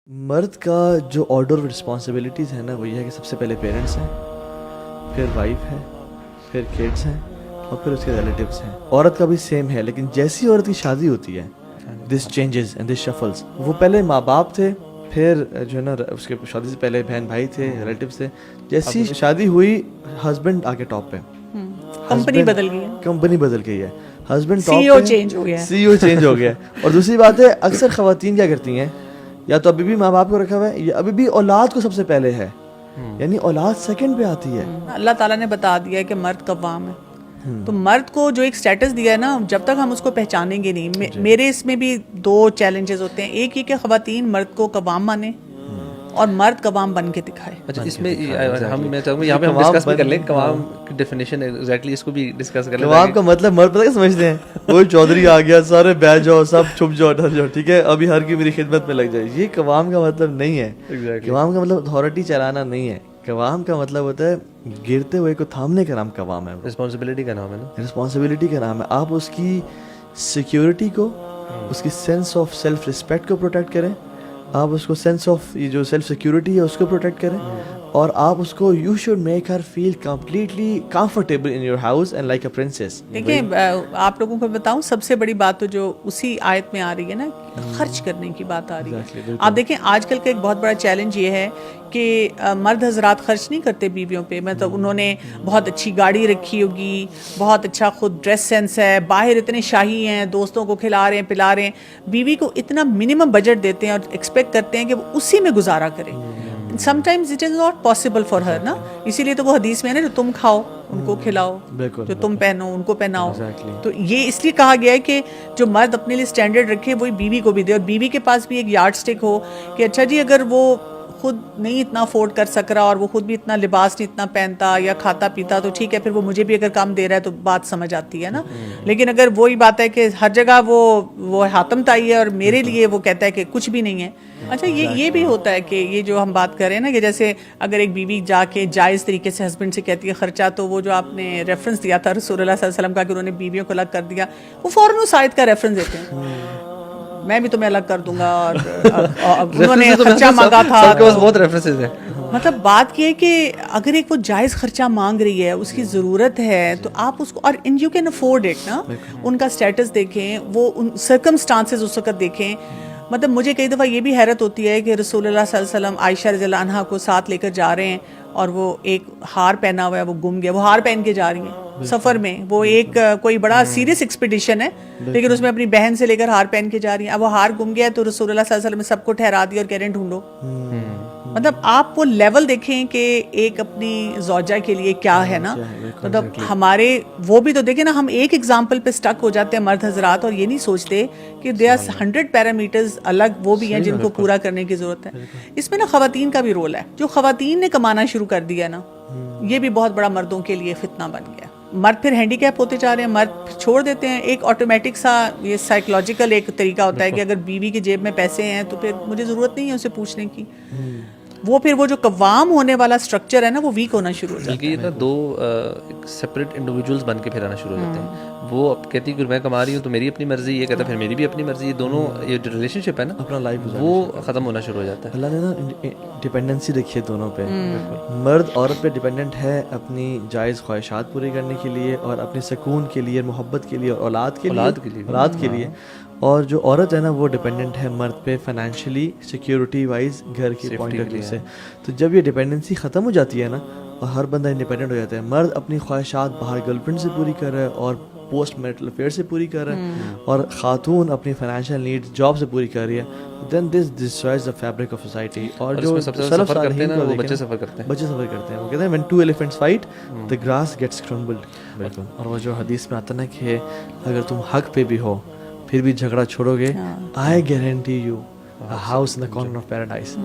مرد کا جو آرڈر آف رسپانسبلٹیز ہے نا وہ یہ ہے کہ سب سے پہلے پیرنٹس ہیں، پھر وائف ہے، پھر کڈس ہیں اور پھر اس کے ریلیٹیوز ہیں. عورت کا بھی سیم ہے، لیکن جیسی عورت کی شادی ہوتی ہے دس چینجز اینڈ دس شفلز. وہ پہلے ماں باپ تھے، پھر جو ہے نا اس کے شادی سے پہلے بہن بھائی تھے، ریلیٹیوز تھے. جیسی شادی ہوئی ہسبینڈ آگے ٹاپ پہ، کمپنی بدل گئی ہے، کمپنی بدل گئی ہے، ہسبینڈ سی او چینج ہو گیا ہے، سی او چینج ہو گیا ہے. اور دوسری بات ہے اکثر خواتین کیا کرتی ہیں، یا تو ابھی بھی ماں باپ کو رکھا ہوا ہے یا ابھی بھی اولاد کو سب سے پہلے ہے، یعنی اولاد سیکنڈ پہ آتی ہے. اللہ تعالیٰ نے بتا دیا ہے کہ مرد قوام ہے. تو مرد کو جو ایک سٹیٹس دیا ہے نا، جب تک ہم اس کو پہچانیں گے نہیں. میرے اس میں بھی دو چیلنجز ہوتے ہیں. ایک یہ کہ خواتین مرد کو قوام مانے اور مرد قوام بن کے دکھائے. اچھا، اس میں میں چاہوں گا یہاں پہ ہم ڈسکس بھی کر لیں قوام کی ڈیفینیشن ایگزیکٹلی، اس کو بھی ڈسکس کر لیں. قوام کا مطلب مرد پتہ کیا سمجھتے ہیں، کوئی چودھری آ گیا سارے بیٹھ جاؤ، سب چھپ جاؤ، ڈر جاؤ، ٹھیک ہے ابھی ہر کی میری خدمت میں لگ جائے. یہ قوام کا مطلب نہیں ہے. قوام کا مطلب اتھارٹی چلانا نہیں ہے. قوام کا مطلب ہوتا ہے گرتے ہوئے کو تھامنے کا نام قوام ہے. رسپانسبلٹی کا نام ہے نا، رسپانسبلٹی کا نام ہے. آپ اس کی سیکیورٹی کو، اس کی سینس آف سیلف رسپیکٹ کو پروٹیکٹ کریں. آپ اس کو سینس آف یہ جو سیلف سیکیورٹی ہے اس کو پروٹیکٹ کریں. اور آپ اس کو you should make her feel completely comfortable in your house and like a princess. دیکھیں آپ لوگوں کو بتاؤں، سب سے بڑی بات تو جو اسی آیت میں آ رہی ہے نا، خرچ کرنے کی بات آ رہی ہے. آپ دیکھیں آج کل کا ایک بہت بڑا چیلنج یہ ہے کہ مرد حضرات خرچ نہیں کرتے بیویوں پہ. مطلب انہوں نے بہت اچھی گاڑی رکھی ہوگی، بہت اچھا خود ڈریس سینس ہے، باہر اتنے شاہی ہیں، دوستوں کو کھلا رہے ہیں پلا رہے ہیں. بیوی کو اتنا منیمم بجٹ دیتے ہیں اور ایکسپیکٹ کرتے ہیں کہ وہ اسی میں گزارا کرے. Some times it is not possible for her نا. اسی لیے تو وہ حدیث میں ہے نا، جو تم کھاؤ ان کو کھلاؤ، جو تم پہنو ان کو پہناؤ. تو یہ اس لیے کہا گیا ہے کہ جو مرد اپنے لیے اسٹینڈرڈ رکھے وہی بیوی کو بھی دے، اور بیوی کے پاس بھی ایک یارڈ سٹک ہو کہ اچھا جی اگر وہ خود نہیں اتنا افورڈ کر سک رہا اور وہ خود بھی اتنا لباس نہیں اتنا پہنتا یا کھاتا پیتا تو ٹھیک ہے، پھر وہ مجھے بھی اگر کام دے رہا ہے تو بات سمجھ آتی ہے نا. لیکن اگر وہی بات ہے کہ ہر جگہ وہ حاتم تائی ہے اور میرے لیے وہ کہتا ہے کہ کچھ بھی نہیں ہے. اچھا یہ بھی ہوتا ہے کہ یہ جو ہم بات کر رہے ہیں نا کہ جیسے اگر ایک بیوی جا کے جائز طریقے سے ہسبینڈ سے کہتی ہے خرچہ، تو وہ جو آپ نے ریفرنس دیا تھا رسول اللہ صلی اللہ علیہ وسلم کا کہ انہوں نے بیویوں کو الگ کر دیا، وہ فوراً اس آیت کا ریفرنس دیتے ہیں، میں بھی تمہیں الگ کر دوں گا. اور انہوں نے خرچہ مانگا تھا، بہت ریفرنسز ہیں. مطلب بات یہ ہے کہ اگر ایک وہ جائز خرچہ مانگ رہی ہے، اس کی ضرورت ہے، تو آپ اس کو، اور ان یو کین افورڈ اٹ نا. ان کا اسٹیٹس دیکھیں، وہ ان سرکمسٹانسز اس وقت دیکھیں. مطلب مجھے کئی دفعہ یہ بھی حیرت ہوتی ہے کہ رسول اللہ صلی اللہ علیہ وسلم عائشہ رضی اللہ عنہا کو ساتھ لے کر جا رہے ہیں اور وہ ایک ہار پہنا ہوا ہے، وہ گم گیا، وہ ہار پہن کے جا رہی ہیں سفر میں. وہ ایک کوئی بڑا سیریس ایکسپیڈیشن ہے، لیکن اس میں اپنی بہن سے لے کر ہار پہن کے جا رہی ہیں. اب وہ ہار گم گیا تو رسول اللہ صلی اللہ علیہ وسلم نے سب کو ٹھہرا دیا اور کہہ رہے ہیں ڈھونڈو. مطلب آپ وہ لیول دیکھیں کہ ایک اپنی زوجہ کے لیے کیا ہے نا. مطلب ہمارے وہ بھی تو دیکھیں نا، ہم ایک ایگزامپل پہ سٹک ہو جاتے ہیں مرد حضرات اور یہ نہیں سوچتے کہ دے آر 100 پیرامیٹرز الگ وہ بھی ہیں جن کو پورا کرنے کی ضرورت ہے. اس میں نا خواتین کا بھی رول ہے. جو خواتین نے کمانا شروع کر دیا نا، یہ بھی بہت بڑا مردوں کے لیے فتنہ بن گیا. مرد پھر ہینڈی کیپ ہوتے جا رہے ہیں، مرد چھوڑ دیتے ہیں. ایک آٹومیٹک سا یہ سائیکولوجیکل ایک طریقہ ہوتا ہے کہ اگر بیوی کی جیب میں پیسے ہیں تو پھر مجھے ضرورت نہیں ہے اسے پوچھنے کی. وہ پھر وہ جو قوام ہونے والا سٹرکچر ہے نا وہ ویک ہونا شروع ہو جاتا ہے. بلکہ یہ نا دو سپریٹ انڈیویجولز بن کے پھر آنا شروع ہو جاتے ہیں. وہ اب کہتی ہے کہ میں کما رہی ہوں تو میری اپنی مرضی، یہ کہتا ہے پھر میری بھی اپنی مرضی. یہ دونوں یہ جو ریلیشن شپ ہے نا اپنا لائف وہ ختم ہونا شروع ہو جاتا ہے. اللہ نے نا ڈپینڈنسی رکھی ہے دونوں پہ. مرد عورت پہ ڈپینڈنٹ ہے اپنی جائز خواہشات پوری کرنے کے لیے اور اپنے سکون کے لیے، محبت کے لیے اور اولاد کے لیے. اور جو عورت ہے نا وہ ڈپینڈنٹ ہے مرد پہ فائنینشلی سیکیورٹی وائز گھر کی پوائنٹ آف ویو سے. تو جب یہ ڈپینڈنسی ختم ہو جاتی ہے نا اور ہر بندہ انڈیپینڈنٹ ہو جاتا ہے، مرد اپنی خواہشات باہر گرل فرینڈ سے پوری کر رہا ہے اور پوسٹ میرٹل افیئر سے پوری کر رہا ہے، اور خاتون اپنی فائنینشیل نیڈز جاب سے پوری کر رہی ہے، then this destroys the fabric of society. اور جو سفر کرتے ہیں نا وہ بچے سفر کرتے ہیں. وہ کہتے ہیں when two elephants fight the grass gets crumbled. بالکل. اور وہ جو حدیث میں آتا نا کہ اگر تم حق پہ بھی ہو پھر بھی جھگڑا چھوڑو گے، I guarantee you a house in the corner of paradise.